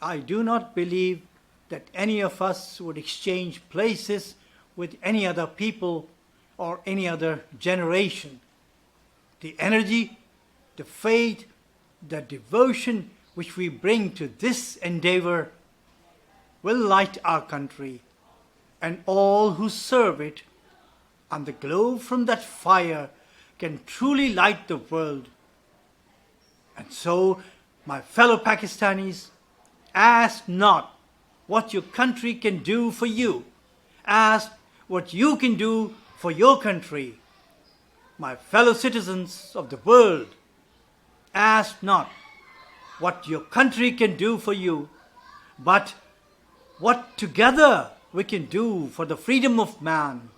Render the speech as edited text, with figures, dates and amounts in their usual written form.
I do not believe that any of us would exchange places with any other people or any other generation. The energy, the faith, the devotion which we bring to this endeavor will light our country and all who serve it, and the glow from that fire can truly light the world. And so, my fellow Pakistanis, ask not what your country can do for you. Ask what you can do for your country. My fellow citizens of the world, ask not what your country can do for you, but what together we can do for the freedom of man.